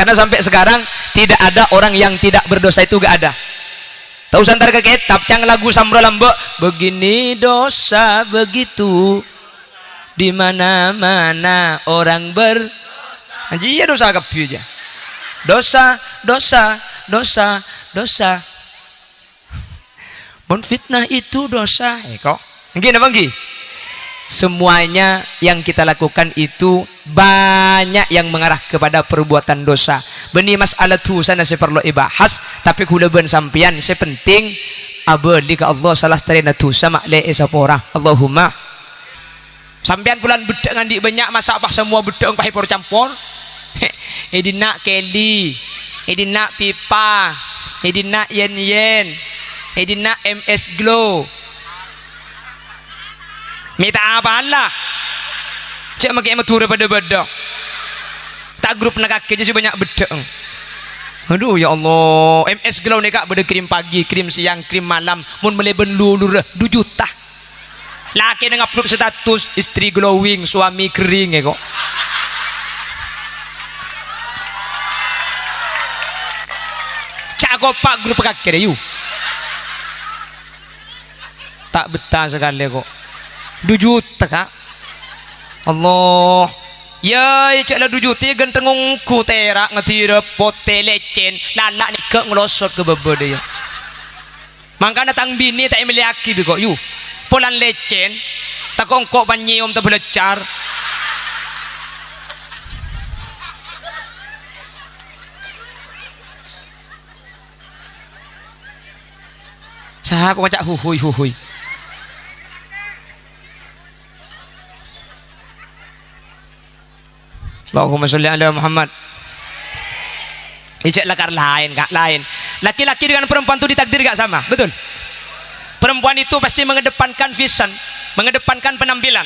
Karena sampai sekarang tidak ada orang yang tidak berdosa, itu gak ada. Tahu santar ke kitab cang lagu Samro Lambok, begini dosa begitu di mana-mana orang iya dosa kepi aja. Dosa, dosa, dosa, dosa. Mun fitnah itu dosa. Kok? Nggih napa nggih? Semuanya yang kita lakukan itu banyak yang mengarah kepada perbuatan dosa. Beni masalah tu sana saya perlu ibahas, tapi kula ben sampian saya penting abadi ka Allah salah starina tu sama le sapora. Allahumma sampean bulan bedeng ngandi banyak masak apa semua bedeng pakai por campur. Edina Kelly, edina pipa, edina yen, edina MS Glow. Minta apa Allah? Cek makai matura pada bedeng. Tak grup nak kaki je banyak bedeng. Aduh ya Allah, MS Glow ni kak beda krim pagi, krim siang, krim malam. Mun meleben lulur 2 juta. Laki dengan upload status istri glowing, suami kering kok. Cak pak grup kaki deh you. Tak betah sekali kok. 2 juta kak. Allah. Ya caklah 2 juta gentengung ku terak ngetira pote lecen lalak ni ke ngelosot ke bebe dia. Mangka datang bini tak emeliaki bi kok you. Polan lecen tak kongkok banyiom tak belecar. Sahab ngajak huhui. Allahumma sholli ala Muhammad. Ijak lakar lain kak, lain. Laki-laki dengan perempuan itu ditakdir gak sama, betul? Perempuan itu pasti mengedepankan vision, mengedepankan penampilan.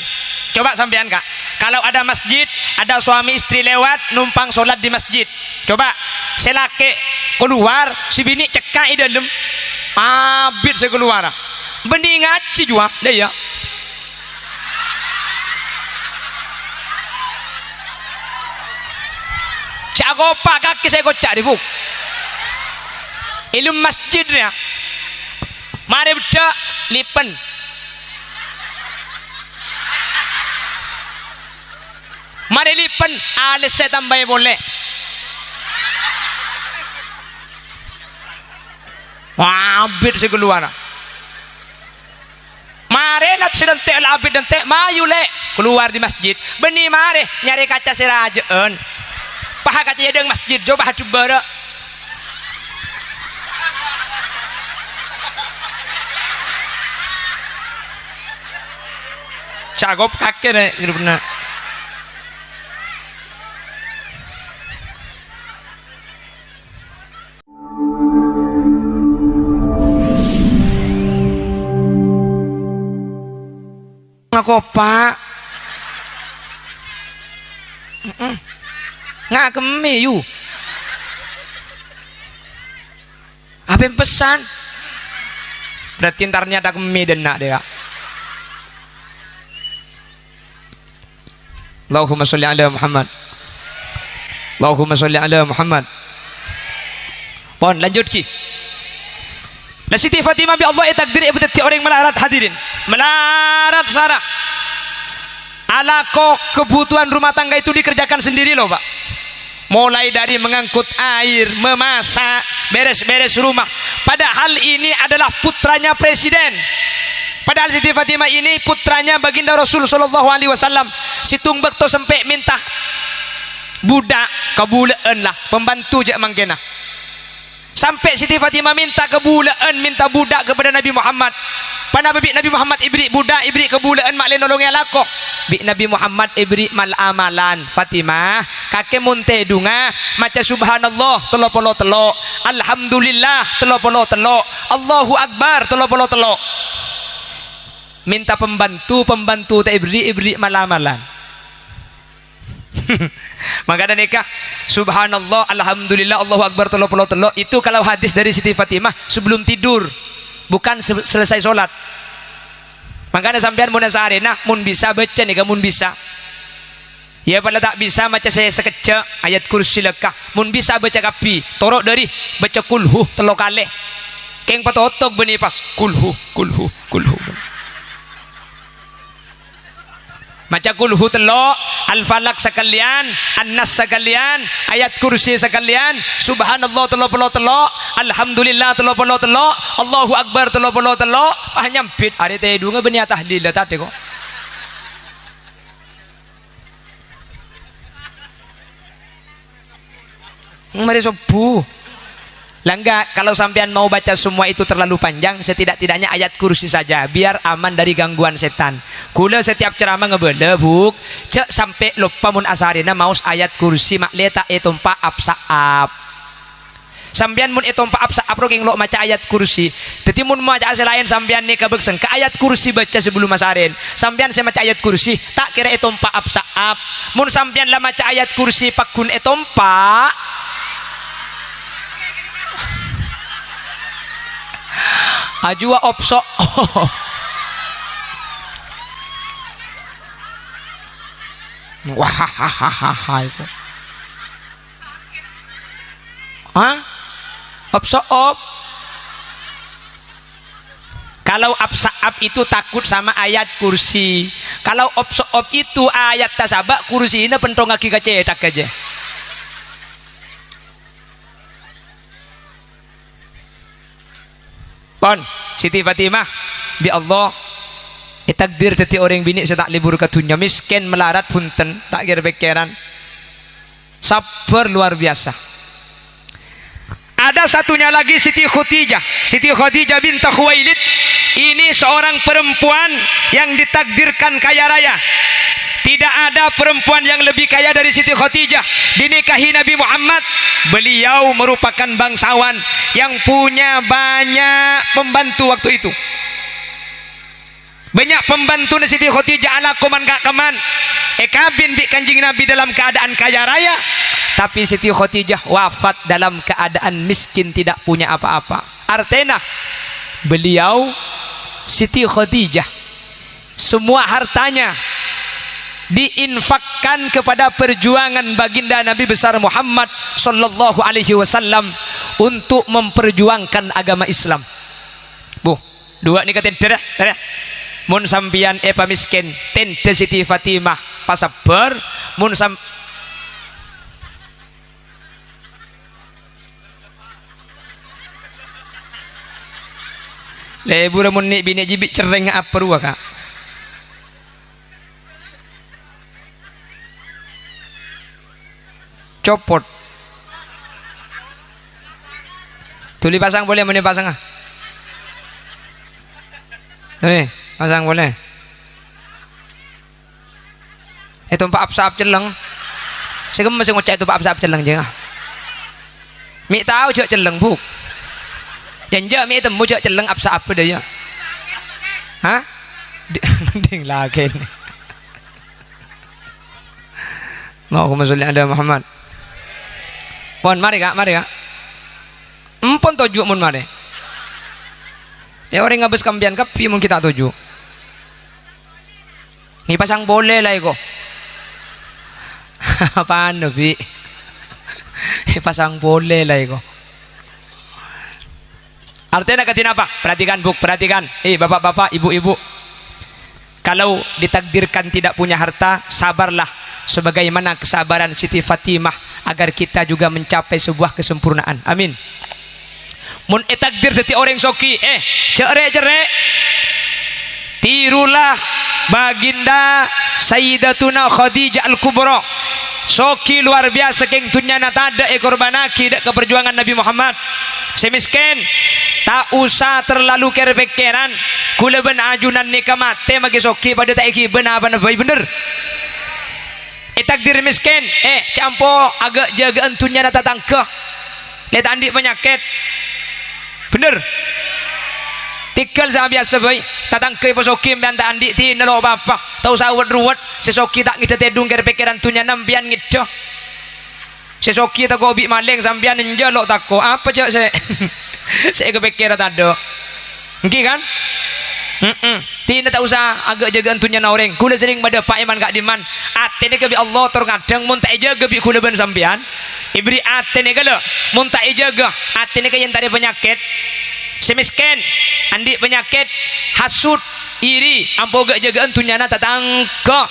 Coba sampean kak, kalau ada masjid, ada suami istri lewat, numpang sholat di masjid. Coba, selake keluar, si bini cekak di dalam, abid saya keluar. Bening ngaci juga, dah ya. Cago pak kaki saya kocak di buk. Ilmu masjidnya. Mari beda lipen. Mari lipen alis saya tambah boleh. Wah, abid saya keluar. Mari nak sedang tek abid dan tek mayu le keluar di masjid. Beni mari nyari kaca sirajaan. Paha kaca yang masjid coba hadu bara. Cagop kakek nih benar. Ngaku pak. Nggak kemi you. Apa yang pesan? Berarti ntarnya ada kemi dan nak dia. Allahumma sholli ala Muhammad. Allahumma sholli ala Muhammad. Pon lanjut ki. Nah Siti Fatimah bi Allah takdir ibu teti orang melarat hadirin. Melarat sarah. Ala kok kebutuhan rumah tangga itu dikerjakan sendiri loh pak. Mulai dari mengangkut air, memasak, beres-beres rumah. Padahal ini adalah putranya presiden. Padahal Siti Fatimah ini putranya baginda Rasul sallallahu alaihi wasallam. Situng bekto sampai minta budak kebulaan lah, pembantu je manggena. Sampai Siti Fatimah minta kebulaan, minta budak kepada Nabi Muhammad. Pada Nabi Muhammad ibri budak, ibri kebulaan mak le nolong lakoh. Bi Nabi Muhammad ibri mal amalan. Fatimah kakek munte dunga maca subhanallah 33, alhamdulillah 33, Allahu akbar 33. Minta pembantu tak ibri mal amalan. Maka ada nikah subhanallah alhamdulillah Allahu akbar 33 itu kalau hadis dari Siti Fatimah sebelum tidur, bukan selesai sholat. Makanya sampean mun sarena mun bisa baca nih, mun bisa Ya pada tak bisa baca saya sekejap ayat kursi lekah. Mun bisa baca kapi, torok dari baca kulhu telo kalih. Keng patotok beni pas kulhu kulhu kulhu. Baca kulhu telo, al-falak sekalian, an-nas sekalian, ayat kursi sekalian, subhanallah telo puluh telo, alhamdulillah telo puluh telo, Allahu akbar telo puluh telo. Ah nyampit ari teh dunga beni tahlil tadi kok. Mari sobu. Langga kalau sampean mau baca semua itu terlalu panjang, setidak-tidaknya ayat kursi saja biar aman dari gangguan setan. Kula setiap ceramah ngebele buk, cek sampai lupa mun asarina maus ayat kursi mak leta etompa apsaap. Sampean mun etompa apsaap rogeng lo maca ayat kursi. Dadi mun maca selain sampean nih kabegsen ke ayat kursi baca sebelum asarin. Sampean saya maca ayat kursi tak kira etompa apsaap. Mun sampean lah maca ayat kursi pakun etompa ajua opso. Wah itu. Hah? Opso op. Kalau apsaab itu takut sama ayat kursi. Kalau opso op itu ayat tasabak kursi ini pentong kaki kecetak aja. Pon Siti Fatimah bi Allah takdir teti orang bini setak libur ke dunia miskin melarat punten tak kira pikiran sabar luar biasa. Ada satunya lagi Siti Khadijah bint Khuwailid. Ini seorang perempuan yang ditakdirkan kaya raya. Tidak ada perempuan yang lebih kaya dari Siti Khadijah. Dinikahi Nabi Muhammad. Beliau merupakan bangsawan yang punya banyak pembantu waktu itu. Banyak pembantu Siti Khadijah ala koman kak keman. Ekabin bi kanjing Nabi dalam keadaan kaya raya. Tapi Siti Khadijah wafat dalam keadaan miskin, tidak punya apa-apa. Artinya beliau Siti Khadijah semua hartanya diinfakkan kepada perjuangan baginda Nabi besar Muhammad sallallahu alaihi wasallam untuk memperjuangkan agama Islam. Bu, dua ni kata dereh. Mun sampian miskin tente Siti Fatimah pasabar mun sam lebur mun ni bini jibik cereng apa ruah kak. Copot tuli pasang boleh mana pasang ah nih pasang boleh itu pak apsap celeng saya masih ngocek itu pak apsap celeng je mi tahu cek celeng buk yang je mi itu mau cek celeng apsap apa dia hah ding lagi nih Allahumma sholli ala Muhammad. Pon mari kak empon tujuh mun mari ya orang ngabis kambian kapi mun kita tujuh ni pasang boleh lah iko apaan nabi pasang boleh lah iko artinya katin apa perhatikan buk perhatikan bapak-bapak ibu-ibu kalau ditakdirkan tidak punya harta sabarlah sebagaimana kesabaran Siti Fatimah agar kita juga mencapai sebuah kesempurnaan. Amin. Mun takdir dadi orang soki cerek tirulah baginda Sayyidatuna Khadijah Al-Kubra. Soki luar biasa keng tunyana tada ekor banaki dak keperjuangan Nabi Muhammad. Semiskin tak usah terlalu kerepekeran kula ben ajunan nikah mate magi soki pada tak iki benar-benar bener. Takdir miskin campo agak jaga entunya nata tangkeh lihat andi penyakit bener tikal sama biasa boy tatangkeh pasokim dan tak andi ti nelo apa tahu sawat ruwet sesoki tak ngida tedung kira pikiran tunya nambian ngido sesoki tak gobi maling sambian njalo tako apa cak saya saya kepikiran tado ngki kan Tina tak usah agak jaga antunya na orang. Kula sering pada pak iman gak diman. Atene ke bi Allah terkadang mun tak jaga bi kula ben sampean. Ibri atene kala mun tak jaga atene ke yang tadi penyakit. Semisken andi penyakit hasud iri ampo gak jaga antunya na tatangka.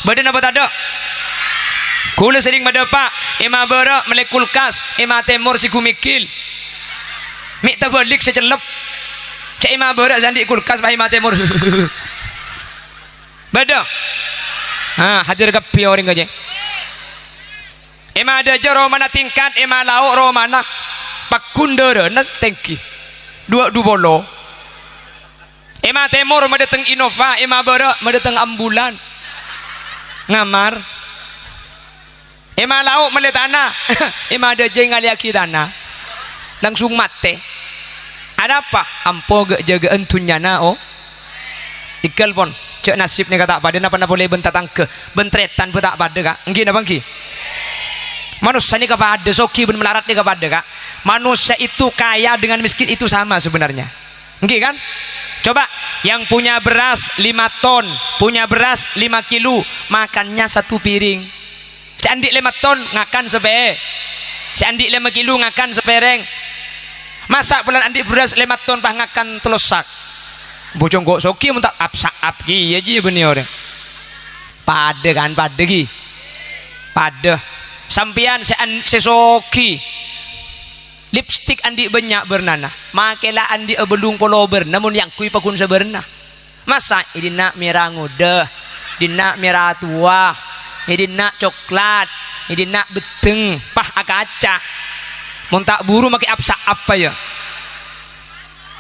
Badan apa tak ada? Kula sering pada pak ema bara melek kulkas ema temur si kumikil. Mik tabalik secelep. Cak ima berak sandi kulkas bahi mate mur. Bada. Hadir ke orang aja. Ema ada je romana tingkat, ema lauk romana pakundara nak tengki. Dua bolo. Ema temur madeteng Innova, ema berak madeteng ambulan. Ngamar. Ema lauk male tanah. Ema ada je ngaliaki tanah. Langsung mate. Ada apa? Ampo gak jaga entunya na oh. Ikal pon cek nasib ni kata pada napa boleh bentatang ke bentretan pun tak pada kak. Engki napa engki? Manusia ni kepada soki ben melarat ni kepada kak. Manusia itu kaya dengan miskin itu sama sebenarnya. Engki kan? Coba yang punya beras 5 ton, punya beras 5 kilo, makannya 1 piring. Si andik 5 ton ngakan sebe. Si andik 5 kilo ngakan sepereng. Masak bulan andik beras 5 ton pah ngakan telosak. Bojong kok soki mun tak apsak ki aja benih orang. Pada kan pada ki. Pada sampian sesoki. Lipstick andik banyak bernana. Makelah andik belung polober namun yang kui pakun seberna. Masa ini nak merah muda, ini nak merah tua, ini nak coklat, ini nak beteng pah akaca. Mun tak buru makai apsak apa ya?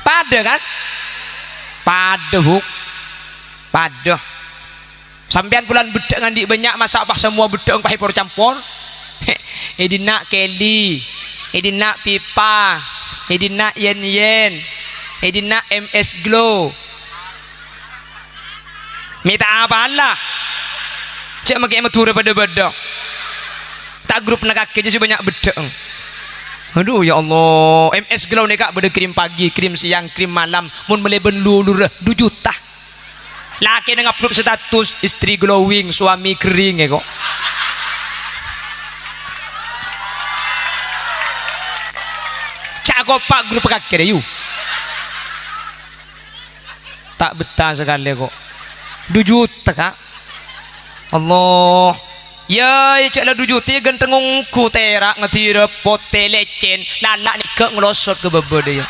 Pada kan? Pada huk. Pada. Sampean bulan bedek ngandi banyak masak apa semua bedek pakai campur. Ini nak Kelly, ini nak pipa, ini nak yen, ini nak MS Glow. Minta apa Allah? Cek makai matura pada bedek. Tak grup nak kaki je banyak bedek. Aduh ya Allah, MS Glow ni kak beda krim pagi, krim siang, krim malam, mun meleben lulur 2 juta. Laki dengan upload status istri glowing, suami kering ya kok. Cak pak grup kakek you. Tak betah sekali kok. 2 juta kak. Allah. Ya, cak lah 2 juta genteng ngungku terak ngetira pote lecen lalak ni ke ngelosot ke bebe dia.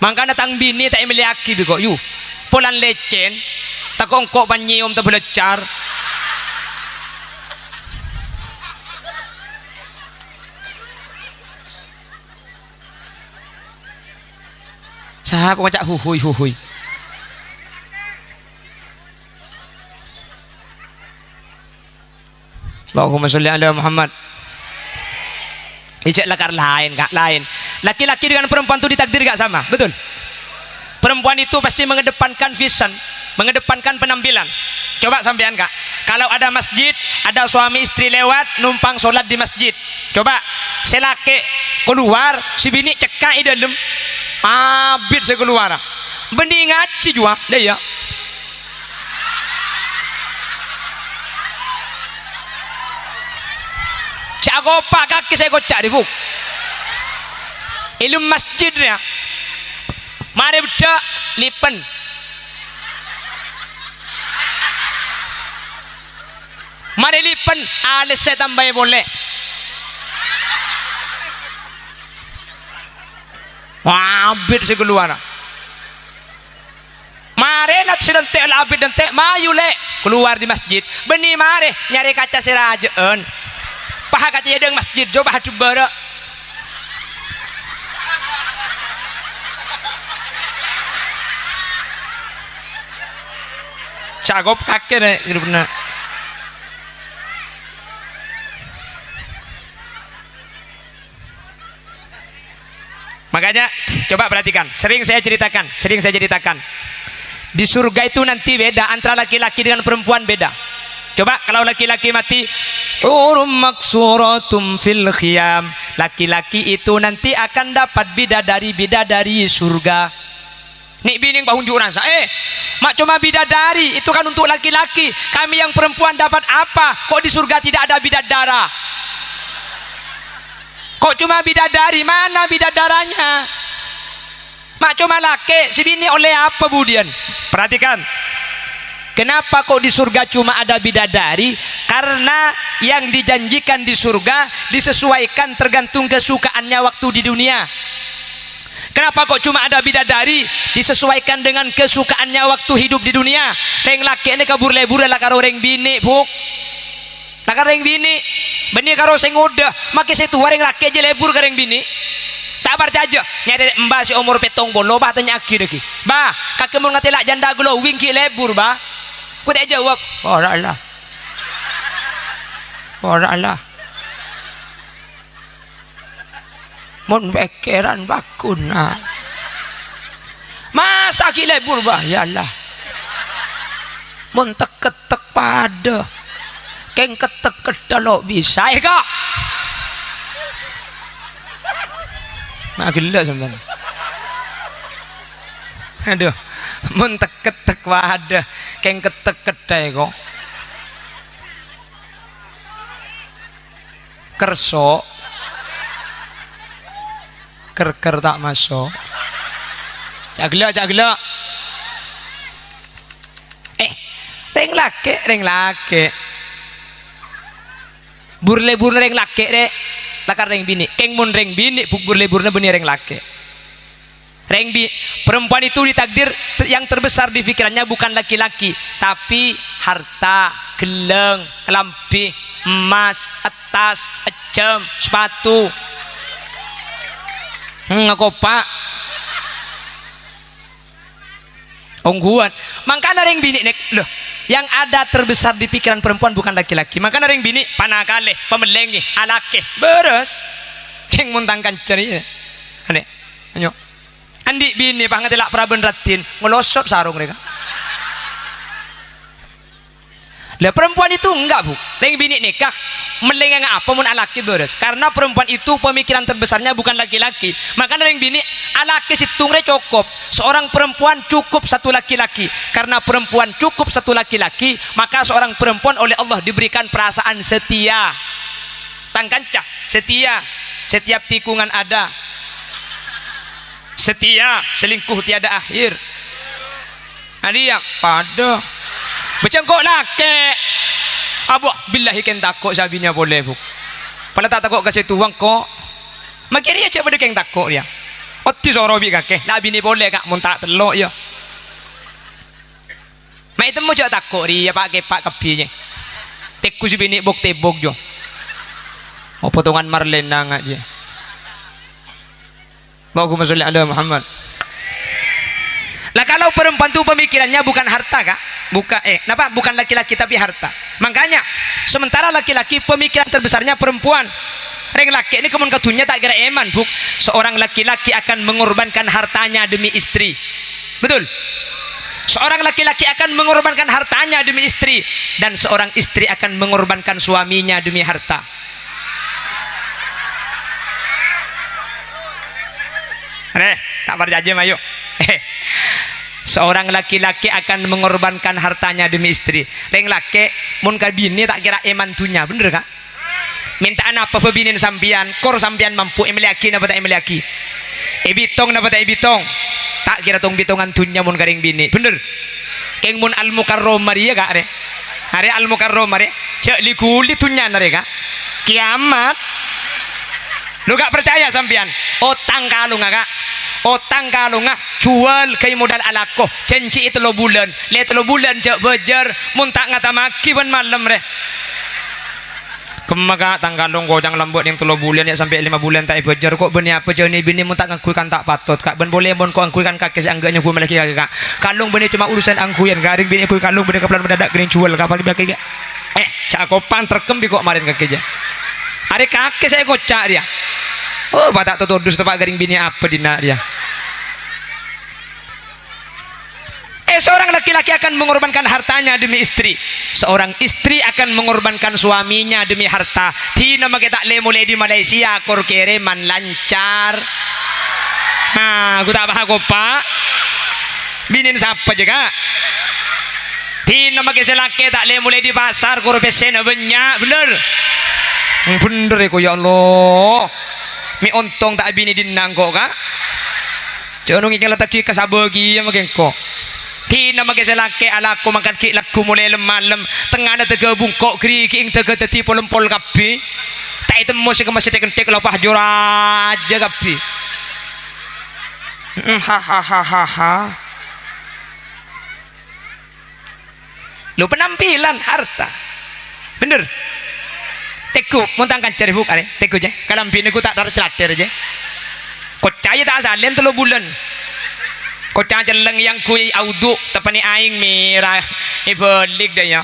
Mangkana tang bini tak meliaki bi kok yu. Polan lecen tak kongkok banyium tak belecar. Sahab kocak huhui. Allahumma sholli ala Muhammad. Ijak lakar lain kak, lain. Laki-laki dengan perempuan itu ditakdir gak sama, betul? Perempuan itu pasti mengedepankan vision, mengedepankan penampilan. Coba sampean kak, kalau ada masjid, ada suami istri lewat, numpang sholat di masjid. Coba, selake keluar, si bini cekak di dalam, abid saya keluar. Bening ngaci juga, dah ya. Cak gopak kaki saya kocak di buk. Ilmu masjidnya. Mari bedak lipen. Mari lipen alis saya tambah boleh. Wah, abid saya keluar. Mari nak sedang tek abid dan tek mayu le keluar di masjid. Beni mari nyari kaca sirajaan. Paha kaca yang masjid coba hadu bara. Cagop kakek nih benar. Makanya coba perhatikan, sering saya ceritakan. Di surga itu nanti beda antara laki-laki dengan perempuan beda. Coba kalau laki-laki mati, hurum maksuratum fil khiyam. Laki-laki itu nanti akan dapat bidadari surga. Nik bining bahunjuk rasa. Mak cuma bidadari, itu kan untuk laki-laki. Kami yang perempuan dapat apa? Kok di surga tidak ada bidadara? Kok cuma bidadari? Mana bidadaranya? Mak cuma laki, si bini oleh apa budian? Perhatikan. Kenapa kok di surga cuma ada bidadari? Karena yang dijanjikan di surga disesuaikan tergantung kesukaannya waktu di dunia. Kenapa kok cuma ada bidadari? Disesuaikan dengan kesukaannya waktu hidup di dunia. Reng laki ini kabur lebur lah karo reng bini, buk. Lah karo reng bini, bini karo sing udah, make situ reng laki aja lebur karo reng bini. Tak percaya, nyari mbak si umur petong bolo, bah tanya aki deki. Bah, kakek mau ngatelak janda glowing ki lebur, bah. Ku tak jawab. Ora Allah. Ora Allah. Mun bekeran bakuna. Masa ki lebur bah, ya Allah. Mun tek-tek pada. Keng ketek lo bisa ya kak. Mak gila sampean. Aduh, mun tek-tek pada. Keng ketek kok. Kerso ker tak masuk. Cagla reng laki burle reng laki deh takar reng bini keng mun reng bini burle beni reng laki perempuan itu ditakdir yang terbesar di pikirannya bukan laki-laki tapi harta, geleng, lampi, emas, etas, ecem, sepatu. Ngaku pak ongguan makanya ring bini nek loh yang ada terbesar di pikiran perempuan bukan laki-laki makanya ring bini panakale pemelengi alake beres keng muntangkan ceria ane anyo andi bini pangatilak praben ratin ngelosot sarung mereka lah perempuan itu enggak bu ring bini nikah melengeng apa mun alaki beres karena perempuan itu pemikiran terbesarnya bukan laki-laki makanya ring bini alaki situngre cukup seorang perempuan cukup satu laki-laki karena perempuan cukup satu laki-laki maka seorang perempuan oleh Allah diberikan perasaan setia tangkancah setia setiap tikungan ada setia selingkuh tiada akhir ada yang pada becengkok laki abu billahi ken takut sabinya boleh bu pada tak takut kasih tuang kok makiri aja pada ken takut dia otti sorobi kakek nabi ni boleh kak muntak telok ya mak itu mau jauh takut dia pakai pak kepinya teku si bini bok tebok jo mau potongan marlena aja Allahumma sholli ala Muhammad. Lah kalau perempuan itu pemikirannya bukan harta kak bukan laki-laki tapi harta makanya sementara laki-laki pemikiran terbesarnya perempuan reng laki ini kemun katunya tak kira eman buk seorang laki-laki akan mengorbankan hartanya demi istri betul seorang laki-laki akan mengorbankan hartanya demi istri dan seorang istri akan mengorbankan suaminya demi harta tak berjanji mayu seorang laki-laki akan mengorbankan hartanya demi istri reng laki mun kabini tak kira eman tunya bener kak mintaan apa pebinin sampian kor sampian mampu emeliaki napa tak emeliaki ebitong napa tak ebitong tak kira tong bitongan tunya mun karing bini bener keng mun al mukarrom maria kak are al mukarrom mari cek likuli tunya nare kak kiamat lu gak percaya sampian otang kalung kak otang kalung jual kay modal alako cenci itu lo bulan lihat lo bulan cek bejer muntak ngata maki ban malam re kemaga tanggalong kau jangan lembut yang 3 bulan ya sampai 5 bulan tak bejer kok beni apa jani bini muntak ngangkuikan tak patut kak ben boleh bon kau ngangkuikan kakek seangganya gue melaki kak kalung beni cuma urusan angkuyan garing bini kui kalung beni kepelan mendadak kering jual kapal di belakang cakopan terkembi kok kemarin kakeknya hari kakek saya kocak dia oh batak tutudus tempat garing bini apa dina dia seorang laki-laki akan mengorbankan hartanya demi istri seorang istri akan mengorbankan suaminya demi harta tina kita mulai di Malaysia kor kereman lancar nah aku tak paham kok pak binin siapa juga tina make selake tak le mulai di pasar kuro pesen banyak bener bener ya Allah mi ontong tak bini dinang kok kak jangan ngikil letak cika sabagi ya makin kok tina make selake alaku makan ki laku mulai malam tengah ada tega bungkok kiri king tega teti polempol kapi tak itu musik masih tek lapah jura aja kapi hahaha lu penampilan harta bener teku montangkan cari buk are teku je kalampin aku tak tercelater je kocaya tak salen 3 bulan kocaya jeleng yang kui audu tepani aing merah ibalik dah ya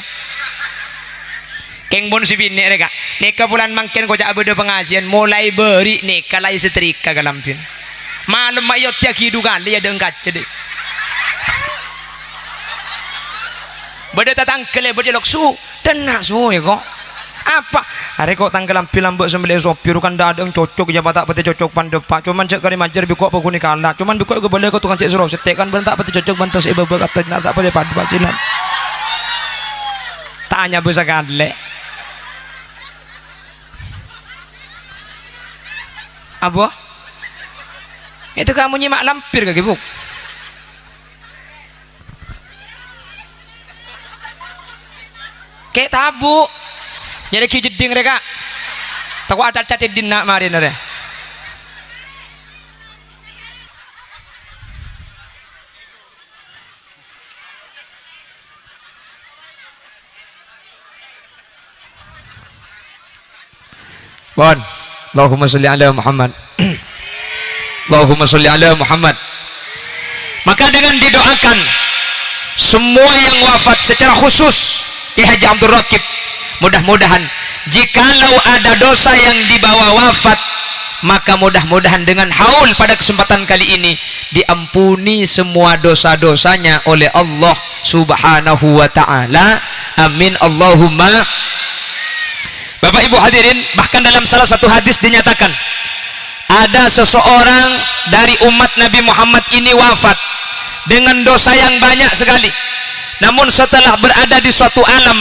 keng bon si bini reka neka bulan mangken kocaya beda pengajian mulai beri neka lai setrika kalampin malam mayot ya kidu kali ada engkat jadi beda tatang kele beda loksu tenang semua ya kok apa hari kok tanggalan pilam buat sembelih sopir kan dah ada yang cocok ya tak pati cocok pandepak cuman cek kari majar bikok apa kuni kalah cuman bikok ke boleh kau tukang cek seru setek kan bentak pati cocok bantas ibu kata tak pati padu pacilan tanya bisa kadle apa itu kamu nyimak lampir ke gibuk kayak tabu jadi kijeding mereka tahu ada cacat dina marin ada bon Allahumma sholli ala Muhammad Allahumma sholli ala Muhammad maka dengan didoakan semua yang wafat secara khusus di Haji Abdul Rakib mudah-mudahan jikalau ada dosa yang dibawa wafat maka mudah-mudahan dengan haul pada kesempatan kali ini diampuni semua dosa-dosanya oleh Allah subhanahu wa ta'ala amin Allahumma. Bapak Ibu hadirin, bahkan dalam salah satu hadis dinyatakan ada seseorang dari umat Nabi Muhammad ini wafat dengan dosa yang banyak sekali, namun setelah berada di suatu alam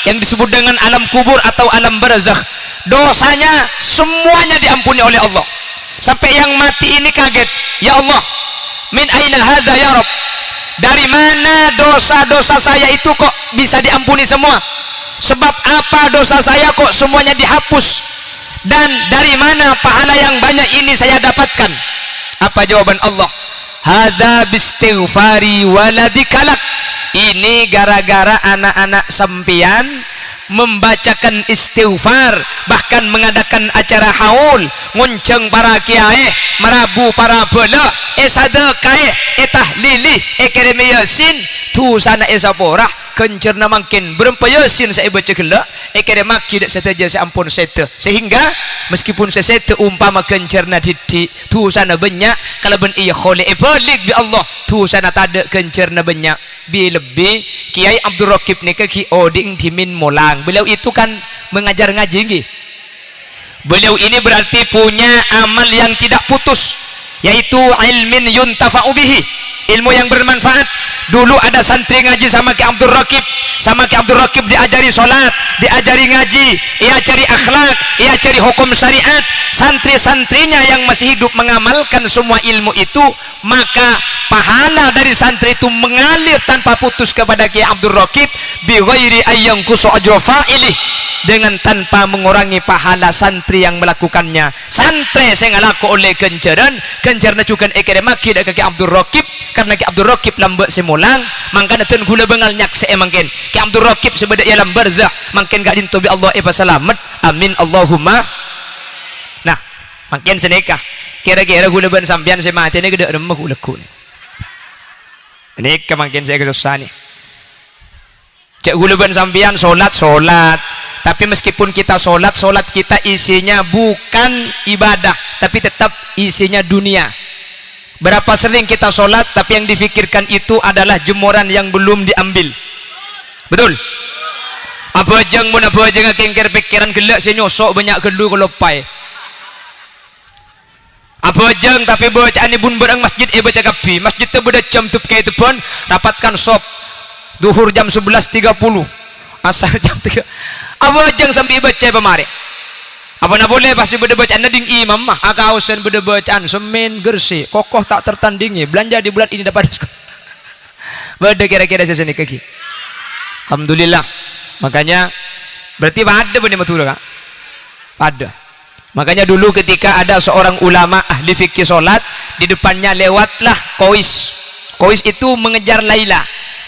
yang disebut dengan alam kubur atau alam barzakh, dosanya semuanya diampuni oleh Allah. Sampai yang mati ini kaget, ya Allah, min aina hadza ya Rabb, dari mana dosa-dosa saya itu kok bisa diampuni semua? Sebab apa dosa saya kok semuanya dihapus? Dan dari mana pahala yang banyak ini saya dapatkan? Apa jawaban Allah? Hadza bistighfari waladikalak, ini gara-gara anak-anak sempian membacakan istighfar, bahkan mengadakan acara haul, ngunceng para kiai, merabu para bola, sadaqah, tahlili, kirim yasin, tu sana saporah, kencerna makin berempa yasin saya baca kelak, kirim maki dak saja saya ampun seta, sehingga meskipun saya seta umpama kencerna titik, tu sana banyak, kalau ben iya kholi balik bi Allah, tu sana tak ada kencerna banyak. Lebih Kiai Abdul Rakib ni ke Ki Oding Timin Molang, beliau itu kan mengajar ngaji. Beliau ini berarti punya amal yang tidak putus, yaitu ilmin yuntafa'u bihi, ilmu yang bermanfaat. Dulu ada santri ngaji sama Ki Abdul Rakib, sama Ki Abdul Rakib diajari sholat, diajari ngaji, ia cari akhlak, ia cari hukum syariat. Santri-santrinya yang masih hidup mengamalkan semua ilmu itu, maka pahala dari santri itu mengalir tanpa putus kepada Ki Abdul Rakib bi ghairi ayyanqusu ajra fa'ilih, dengan tanpa mengurangi pahala santri yang melakukannya. Santri saya ngalaku oleh kenceran cukan ekademaki dak Ki Abdul Rakib, karena Ki Abdul Rakib lambat semulang, mangkana ten gula bengal nyak se mangken Ki Abdul Rakib sebeda ia lam barzah, mangken gak dinto bi Allah selamat, amin Allahumma. Nah mangken seneka kira-kira gula ben sampean saya mati ni gede remeh uleku ni ini kemangkin saya kesusah nih. Cek gula ben sampean solat, tapi meskipun kita solat kita isinya bukan ibadah, tapi tetap isinya dunia. Berapa sering kita solat tapi yang difikirkan itu adalah jemuran yang belum diambil. Betul? Apa jeng mun apa jeng kengker pikiran gelak saya nyosok banyak gelu kalau pai. Apa jeng tapi bacaan ibun berang masjid baca kapi masjid tu beda jam tu kayak itu pun dapatkan sop duhur jam 11.30 asar jam 3 apa jeng sampai baca pemari apa nak boleh pasti beda bacaan ding imam mah akausan beda bacaan semen gersi kokoh tak tertandingi belanja di bulan ini dapat diskon beda kira-kira sesini kaki alhamdulillah makanya berarti ada benih matura kan ada. Makanya dulu ketika ada seorang ulama ahli fikih solat di depannya lewatlah kois. Kois itu mengejar Laila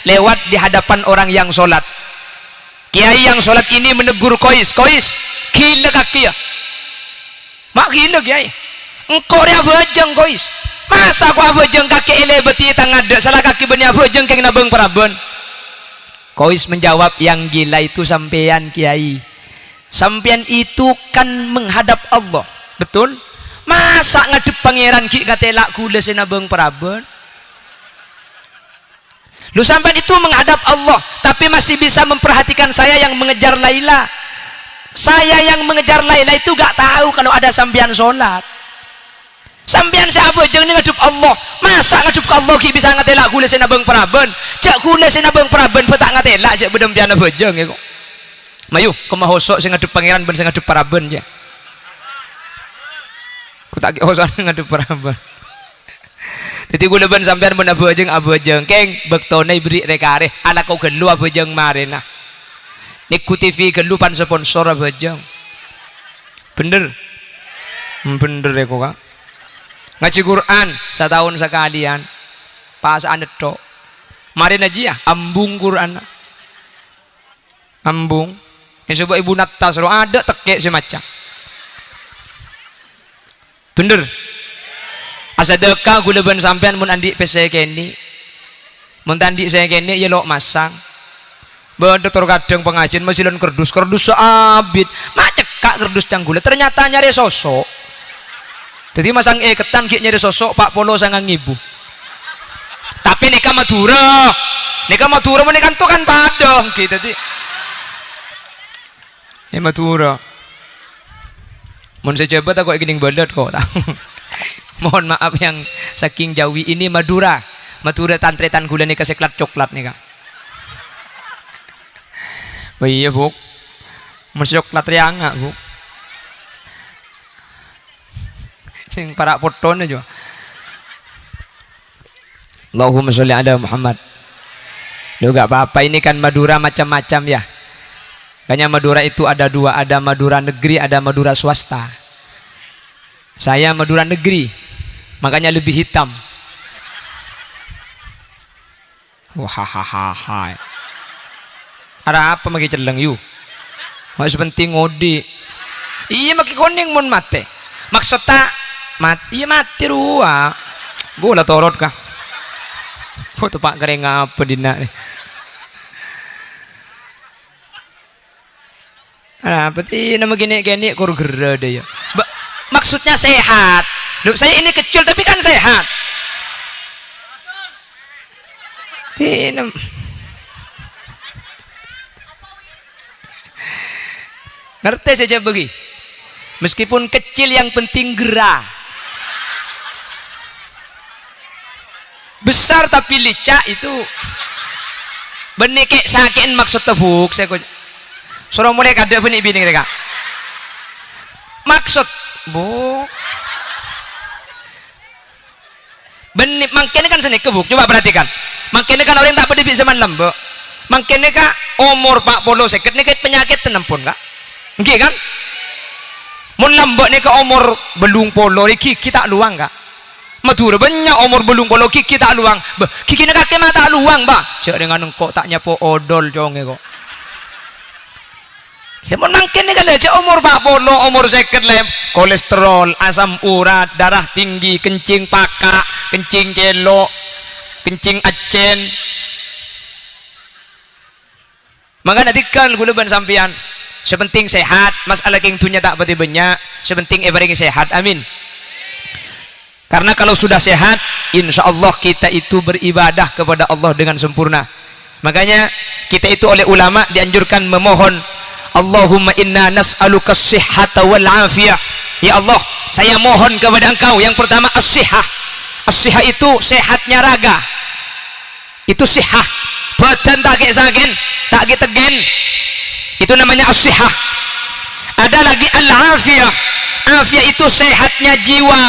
lewat di hadapan orang yang solat. Kiai yang solat ini menegur kois, kois gila kaki ya mak gila kiai engkau dia bejeng kois masa aku bejeng kaki ele beti tangga ada salah kaki benih bejeng keng nabeng paraben. Kois menjawab yang gila itu sampean kiai. Sampian itu kan menghadap Allah, betul? Masa ngadep pangeran ki katelak kula senabeng paraben? Lu sampean itu menghadap Allah, tapi masih bisa memperhatikan saya yang mengejar Laila. Saya yang mengejar Laila itu gak tahu kalau ada sampian sholat. Sampian siapa jangan ngadep Allah. Masa ngadep ke Allah ki bisa ngatelak kula senabeng paraben? Cak kula senabeng paraben petak ngatelak cak bedempian bejeng ya kok. Mayu, kau mah hosok sing ngadep pangeran ben sing ngadep paraben ya. Ku tak hosok ngadep paraben. Jadi gula ben sampean ben abojeng keng bektone beri rekare ala kau gelu abojeng marena. Niku TV gelu pan sponsor abojeng. Bener. Bener ya kok. Ngaji Quran setahun sekalian. Pas ane tok. Marena aja ya ambung Quran. Ambung. Yang coba ibu natas ada tekek semacam bener asadeka gula ban sampean mun andi pese kene mun tandi saya kene ya lo masang bener kadang pengajian masilan kerdus seabit mak cekak kerdus canggula ternyata nyari sosok jadi masang ketan ki nyari sosok Pak Polo sangang ibu tapi nikah Madura menikah tuh kan padong gitu jadi Madura mohon saya coba tak kok gini balat kok mohon maaf yang saking Jawi ini Madura tantretan gula nih keseklat coklat nih kak oh iya bu masih coklat rianga bu sing para poton aja Allahumma sholli ala Muhammad lu gak apa-apa ini kan Madura macam-macam ya. Makanya Madura itu ada dua, ada Madura negeri, ada Madura swasta. Saya Madura negeri, makanya lebih hitam. Wahahaha. Ada apa maki celeng yu? Masih penting ngodi. Iya maki koning mun mate. Maksudnya mati, iya mati ruah. Bola torot kah? Foto pak kering apa dina? Nah, berarti nama gini kur gera deh ya. Maksudnya sehat. Loh, saya ini kecil tapi kan sehat. Tinem. Ngerti saja bagi. Meskipun kecil yang penting gerah. Besar tapi licak itu. Benih kek sakin maksud tebuk saya kok. Suruh mulai kada benih bini mereka. Maksud bu. Benih mangkene kan seni kebuk. Coba perhatikan. Mangkene kan orang tak pedih bisa lembek. Mangkene ka umur 40 seket nih penyakit tenempun kak. Nggih kan? Mun lembek nih ka umur belung polo iki kita luang kak. Madura banyak umur belung polo kiki tak luang. Kiki nek kakek mata luang bah. Cek dengan engkau tak nyapo odol jonge kok. Semua mungkin nih kalau cek umur 40 umur seket lem kolesterol asam urat darah tinggi kencing pakak kencing celo kencing acen maka nanti kan gula ban sampian sepenting sehat masalah keng tunya tak berarti banyak sepenting everything sehat amin karena kalau sudah sehat insya Allah kita itu beribadah kepada Allah dengan sempurna makanya kita itu oleh ulama dianjurkan memohon Allahumma inna nas'aluka as-sihhata wal afiyah ya Allah saya mohon kepada engkau. Yang pertama as-sihah. As-sihah itu sehatnya raga. Itu sihah. Badan tak sakin, tak tegen. Itu namanya as-sihah. Ada lagi al-afiyah. Afiyah itu sehatnya jiwa.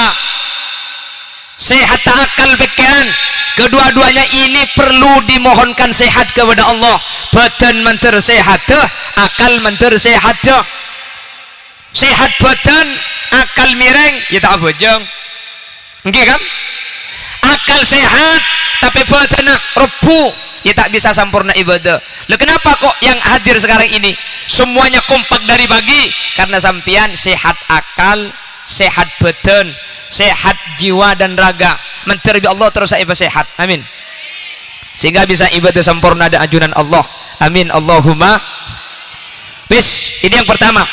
Sehat akal pikiran. Kedua-duanya ini perlu dimohonkan sehat kepada Allah. Badan menter sehat, akal menter sehat. Sehat badan, akal mireng, ya tak bojong. Nggih kan? Akal sehat tapi badan rebu, ya tak bisa sempurna ibadah. Loh, kenapa kok yang hadir sekarang ini semuanya kompak dari pagi? Karena sampean sehat akal, sehat badan, sehat jiwa dan raga. Menterbi Allah terus saya sehat. Amin. Sehingga bisa ibadah sempurna dan ajunan Allah. Amin. Allahumma. Wis, ini yang pertama.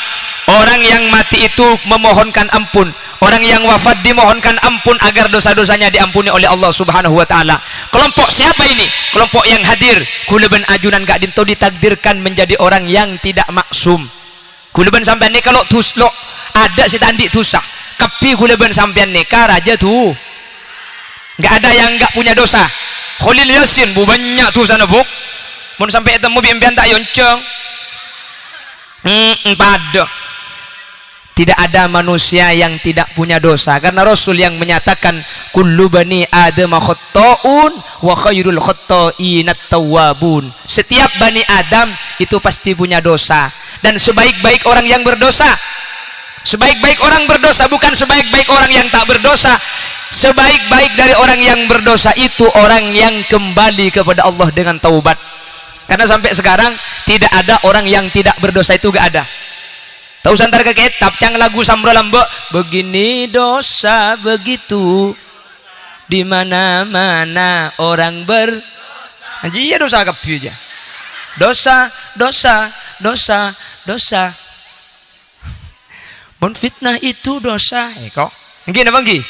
Orang yang mati itu memohonkan ampun. Orang yang wafat dimohonkan ampun agar dosa-dosanya diampuni oleh Allah Subhanahu wa taala. Kelompok siapa ini? Kelompok yang hadir. Kuleban ajunan gak dinto ditakdirkan menjadi orang yang tidak maksum. Kuleban sampean ini kalau tuslok ada si tandi tusah. Kepi kuleban sampean nikah raja tuh. Nggak ada yang nggak punya dosa. Khalil Yasin bu banyak tuh sana buk. Mau sampai ketemu bimbingan tak yonceng. Pada. Tidak ada manusia yang tidak punya dosa, karena Rasul yang menyatakan kullu bani Adam khata'un wa khairul khata'inat tawwabun. Setiap bani Adam itu pasti punya dosa, dan sebaik-baik orang yang berdosa, sebaik-baik orang berdosa bukan sebaik-baik orang yang tak berdosa. Sebaik-baik dari orang yang berdosa itu orang yang kembali kepada Allah dengan taubat. Karena sampai sekarang tidak ada orang yang tidak berdosa, itu gak ada. Tahu santar ke kitab cang lagu Samro Lambok, begini dosa begitu di mana-mana orang anjir ya dosa kabeh aja. Dosa, dosa, dosa, dosa. Mun fitnah itu dosa. Kok? Nggih napa nggih?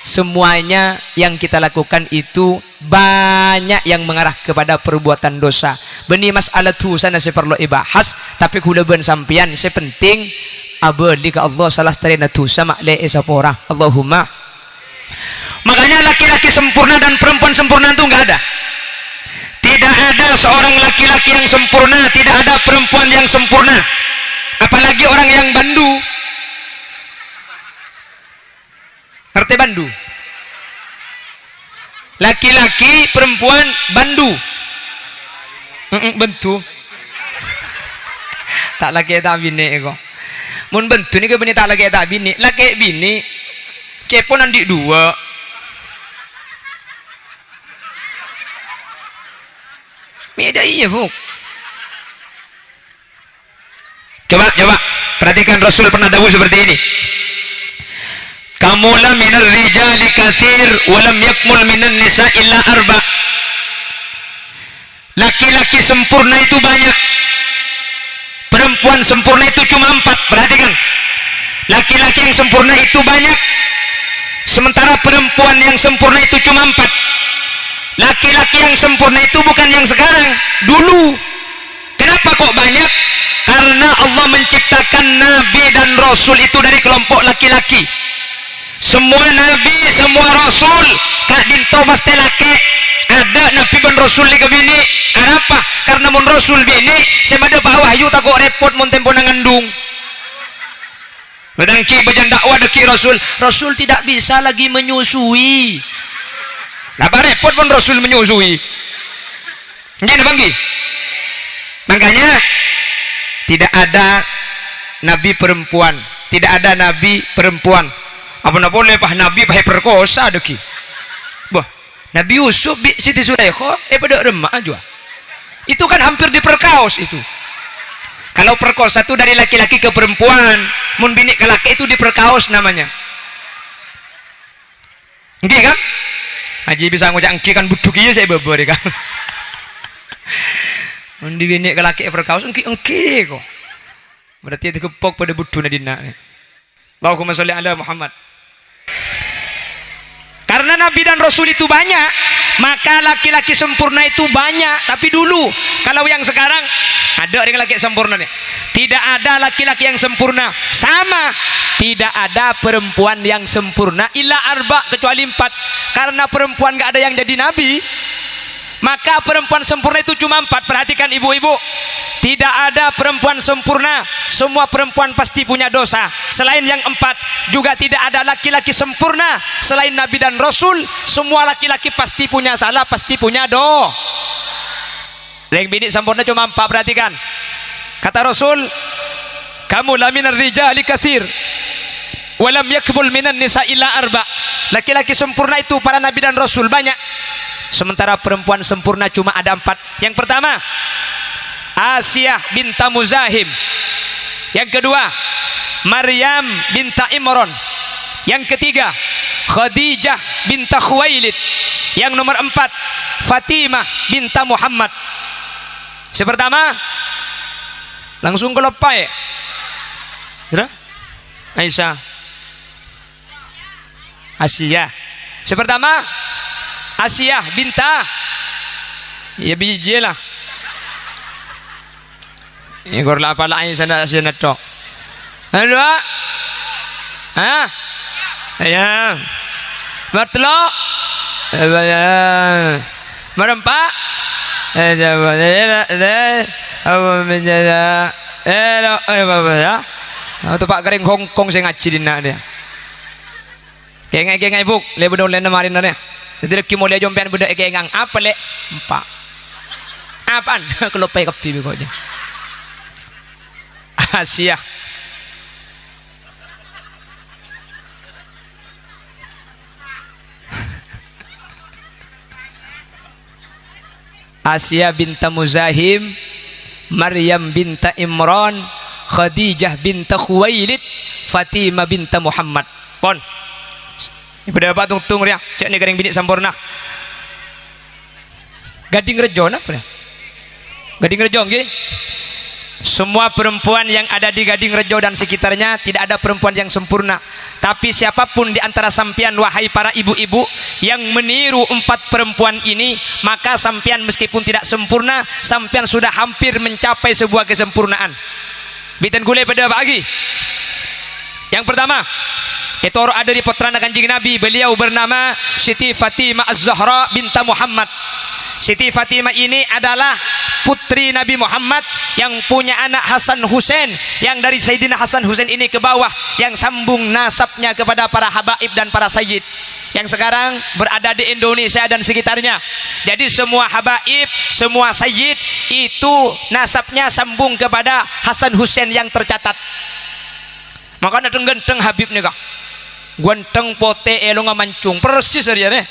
Semuanya yang kita lakukan itu banyak yang mengarah kepada perbuatan dosa. Beni masalah tu sana saya perlu ibahas, tapi kula ben sampian saya penting abadi ke Allah salah starina tu sama le esapora. Allahumma. Makanya laki-laki sempurna dan perempuan sempurna itu enggak ada. Tidak ada seorang laki-laki yang sempurna, tidak ada perempuan yang sempurna. Apalagi orang yang bandu. Ngerti bandu? Laki-laki, perempuan, bandu. Bentu. Tak laki tak bini kok. Mun bentu ni ke bini tak laki tak bini. Laki bini kepo nanti dua. Beda iya, Bu. Coba perhatikan Rasul pernah dawuh seperti ini. Kamula minar rijali kathir walam yakmul minan nisa illa arba. Laki-laki sempurna itu banyak, perempuan sempurna itu cuma 4. Perhatikan, laki-laki yang sempurna itu banyak, sementara perempuan yang sempurna itu cuma 4. Laki-laki yang sempurna itu bukan yang sekarang, dulu. Kenapa kok banyak? Karena Allah menciptakan nabi dan rasul itu dari kelompok laki-laki. Semua nabi, semua rasul kak dinto pasti laki. Ada nabi dan rasul li bini. Kenapa? Karena mun rasul bini semada pak wahyu tak kok repot mun tempo nangandung. Bedangki bejan dakwah deki rasul. Rasul tidak bisa lagi menyusui. Lah repot pun rasul menyusui. Nggih banggi. Makanya tidak ada nabi perempuan, tidak ada nabi perempuan. Apa-apa lepah nabi pakai perkosa deki. Bah, Nabi Yusuf bi Siti Zulaikha pada remah aja. Itu kan hampir diperkaos itu. Kalau perkosa itu dari laki-laki ke perempuan, mun bini ke laki itu diperkaos namanya. Nggih kan? Haji bisa ngucap engki kan buduk ieu saya bebor kan. Mun di bini ke laki perkaos engki kok. Berarti dikepok pada buduna dina. Allahumma sholli ala Muhammad. Karena nabi dan rasul itu banyak, Maka laki-laki sempurna itu banyak, tapi dulu. Kalau yang sekarang ada orang laki sempurna nih. Tidak ada laki-laki yang sempurna. Sama, tidak ada perempuan yang sempurna illa arba, kecuali 4. Karena perempuan gak ada yang jadi nabi, maka perempuan sempurna itu cuma 4. Perhatikan ibu-ibu, tidak ada perempuan sempurna. Semua perempuan pasti punya dosa. Selain yang 4, juga tidak ada laki-laki sempurna selain nabi dan rasul. Semua laki-laki pasti punya salah, pasti punya dosa. Yang bini sempurna cuma 4. Perhatikan, kata Rasul, kamu la minar rijali kathir walam yakmul minan nisa illa arba. Laki-laki sempurna itu para nabi dan rasul banyak, sementara perempuan sempurna cuma ada 4. Yang pertama, Asiyah binta Muzahim. Yang kedua, Maryam binta Imran. Yang ketiga, Khadijah binta Khuwailid. Yang nomor 4, Fatimah binta Muhammad. Sepertama, langsung ke lepai. Sudah? Aisyah, Asiyah. Sepertama, Asiyah binta, ya biji lah. Ini korla apa lah Aisyah nak Asiyah nak tok. Kedua, ya, bertelok, merempak, tu pak kering Hongkong saya ngaji di nak dia. Kengai buk, le bedol le namarin na dia. Jadi leki mulai jompian budak kengang apa le? 4. Apaan? Kelopai kapi biko aja. Asiyah. Asiyah binta Muzahim, Maryam binta Imran, Khadijah binta Khuwailid, Fatimah binta Muhammad. Pon. Ibu dapat tungtung ria, cek ni garing bini sempurna. Gading Rejo apa? Gading Rejo nggih. Semua perempuan yang ada di Gading Rejo dan sekitarnya tidak ada perempuan yang sempurna. Tapi siapapun di antara sampian, wahai para ibu-ibu yang meniru 4 perempuan ini, maka sampian meskipun tidak sempurna, sampian sudah hampir mencapai sebuah kesempurnaan. Bitan gule pada pagi. Yang pertama, itu ada di putrana Kanjeng Nabi, beliau bernama Siti Fatimah Az-Zahra binta Muhammad. Siti Fatimah ini adalah putri Nabi Muhammad yang punya anak Hasan Husain, yang dari Sayyidina Hasan Husain ini ke bawah yang sambung nasabnya kepada para habaib dan para sayyid yang sekarang berada di Indonesia dan sekitarnya. Jadi semua habaib, semua sayyid itu nasabnya sambung kepada Hasan Husain yang tercatat. Makanya genteng Habib nih kak, genteng pote elonga mancung persis dia nih.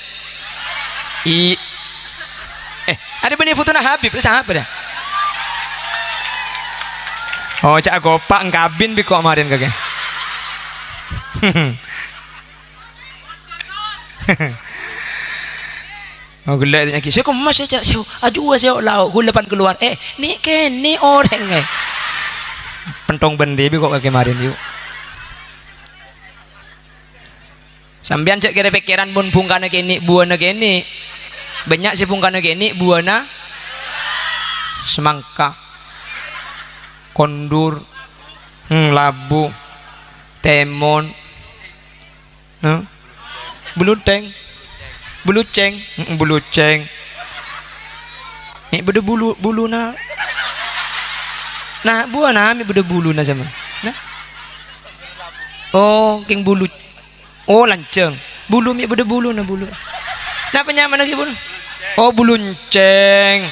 Ada benih foto nak Habib, siapa dah? Oh, cak gopak ngkabin biko kemarin kakek. Oh gula lagi. Saya kok masih cak saya aduh saya lau gulapan keluar. Ni ni orang pentong bendi biko kakek kemarin yuk. Sambian cek kira pikiran pun bungkana kini buana kini. Banyak sih pungkana kini buana semangka, kondur, labu, temon, beluteng, buluceng, buluceng. Beda bulu na. Nah buana mi beda bulu na sama. Nah. Oh king bulu. Oh lanceng. Bulu mi beda bulu na bulu. Nah penyaman lagi bulu. Oh bulunceng.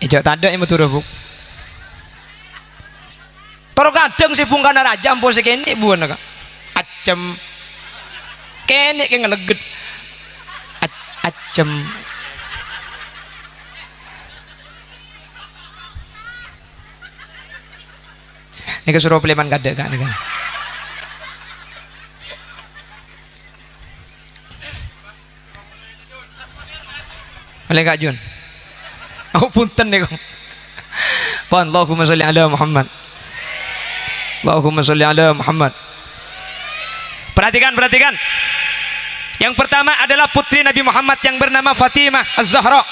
Ijak tada yang betul buk. Toro kadang si pungkana raja ampun si kene buana kak. Acem. Kene kayak ngeleget. Acem. Ini kesuruh peliman kada kak nih kan. Oleh Kak Jun. Oh punten nih kong. Pan Allahumma sholli ala Muhammad. Allahumma sholli ala Muhammad. Perhatikan. Yang pertama adalah putri Nabi Muhammad yang bernama Fatimah Az-Zahra.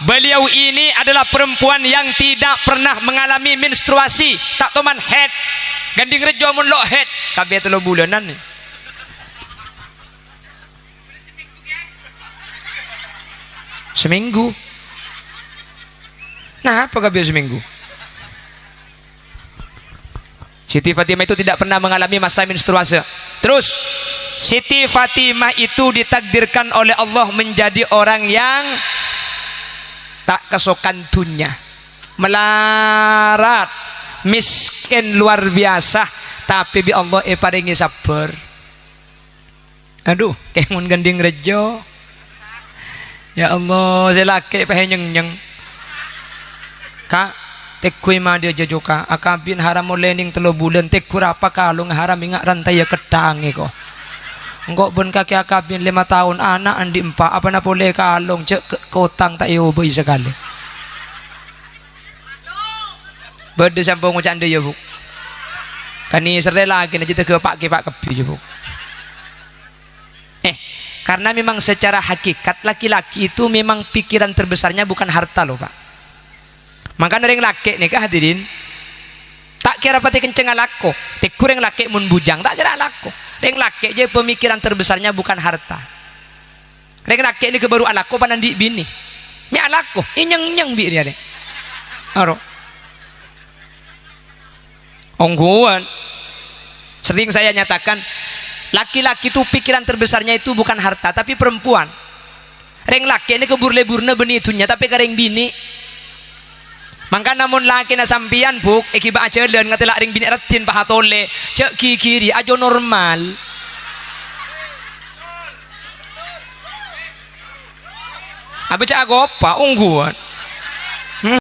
Beliau ini adalah perempuan yang tidak pernah mengalami menstruasi, tak toman head. Ganding rejo mun lo head, kabeh 3 bulanan nih. Seminggu. Nah, apa kabeh seminggu? Siti Fatimah itu tidak pernah mengalami masa menstruasi. Terus Siti Fatimah itu ditakdirkan oleh Allah menjadi orang yang tak kesokan dunia, melarat, miskin luar biasa, tapi bi Allah paringi sabar. Aduh, kayak mun ganding rejo. Ya Allah, saya laki nyeng Kak, tekui ma dia jajoka, akabin haram lening 3 bulan, tekur apa kalung haram ingat rantai ya kedangi kok. Enggak ben kaki akabin 5 tahun, anak andi 4, apa na boleh kalung cek kotang tak iyo boy sekali. Berde sampung ngucap anda ya bu. Kani serai lagi nanti ke pak kebi ya bu. Karena memang secara hakikat laki-laki itu memang pikiran terbesarnya bukan harta loh pak. Maka nering laki nih kah hadirin, tak kira pati kenceng alako, tekur yang laki mun bujang tak kira alako. Reng laki je pemikiran terbesarnya bukan harta. Reng laki ini kebaru alako panandi bini, mi alako, inyeng bi dia deh. Aro, ongguan. Sering saya nyatakan. Laki-laki itu pikiran terbesarnya itu bukan harta tapi perempuan. Reng laki ini kebur leburna benih itunya tapi kareng bini. Maka namun laki na sampian buk ekiba aja dan ngatela ring bini retin pahatole cek kiri ajo normal. Apa cak apa ungguan.